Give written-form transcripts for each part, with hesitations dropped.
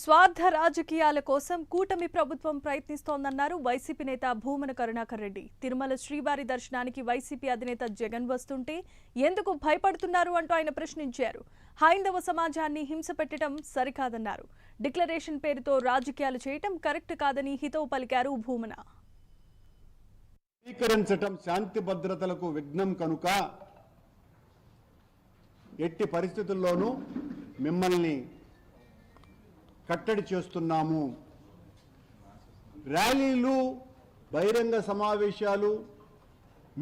స్వార్థ రాజకీయాల కోసం కూటమి ప్రభుత్వం ప్రయత్నిస్తోందన్నారు వైసీపీ నేత భూమన కరుణాకర్ రెడ్డి. తిరుమల శ్రీవారి దర్శనానికి వైసీపీ అధినేత జగన్ వస్తుంటే ఎందుకు భయపడుతున్నారు అంటూ ఆయన ప్రశ్నించారు. హైందవ సమాజాన్ని హింస పెట్టడం సరికాదన్నారు. డిక్లరేషన్ పేరుతో రాజకీయాలు చేయటం కరెక్ట్ కాదని హితవు పలికారు భూమన. స్వీకరించటం శాంతి భద్రతలకు విఘ్నం కనుక ఎట్టి పరిస్థితుల్లోనూ మిమ్మల్ని కట్టడి చేస్తున్నాము. ర్యాలీలు, బహిరంగ సమావేశాలు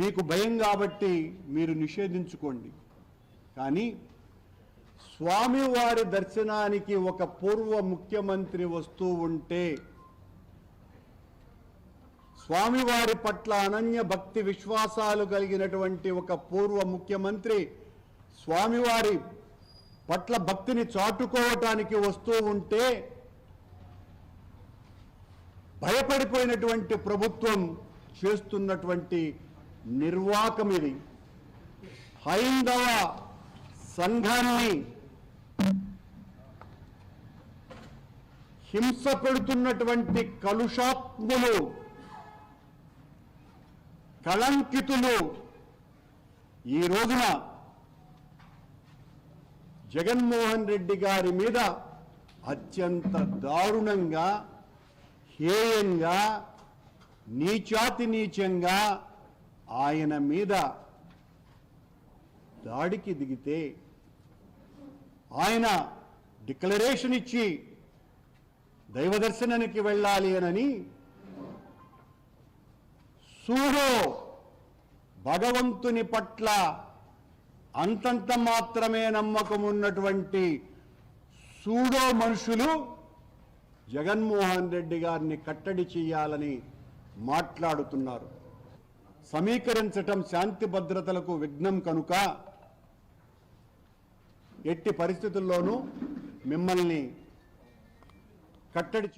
మీకు భయం కాబట్టి మీరు నిషేధించుకోండి. కానీ స్వామివారి దర్శనానికి ఒక పూర్వ ముఖ్యమంత్రి వస్తూ ఉంటే, స్వామివారి పట్ల అనన్య భక్తి విశ్వాసాలు కలిగినటువంటి ఒక పూర్వ ముఖ్యమంత్రి స్వామివారి పట్ల భక్తిని చాటుకోవటానికి వస్తూ ఉంటే భయపడిపోయినటువంటి ప్రభుత్వం చేస్తున్నటువంటి నిర్వాకం ఇది. హైందవ సంఘాన్ని హింస పెడుతున్నటువంటి కలుషాత్ములు, కళంకితులు ఈ రోజున జగన్మోహన్ రెడ్డి గారి మీద అత్యంత దారుణంగా, హేయంగా, నీచాతి నీచంగా ఆయన మీద దాడికి దిగితే, ఆయన డిక్లరేషన్ ఇచ్చి దైవ దర్శనానికి వెళ్ళాలి అని సూడో భగవంతుని పట్ల అంతంత మాత్రమే నమ్మకం ఉన్నటువంటి సూడో మనుషులు జగన్మోహన్ రెడ్డి గారిని కట్టడి చేయాలని మాట్లాడుతున్నారు. సమీకరించటం శాంతి భద్రతలకు విఘ్నం కనుక ఎట్టి పరిస్థితుల్లోనూ మిమ్మల్ని కట్టడి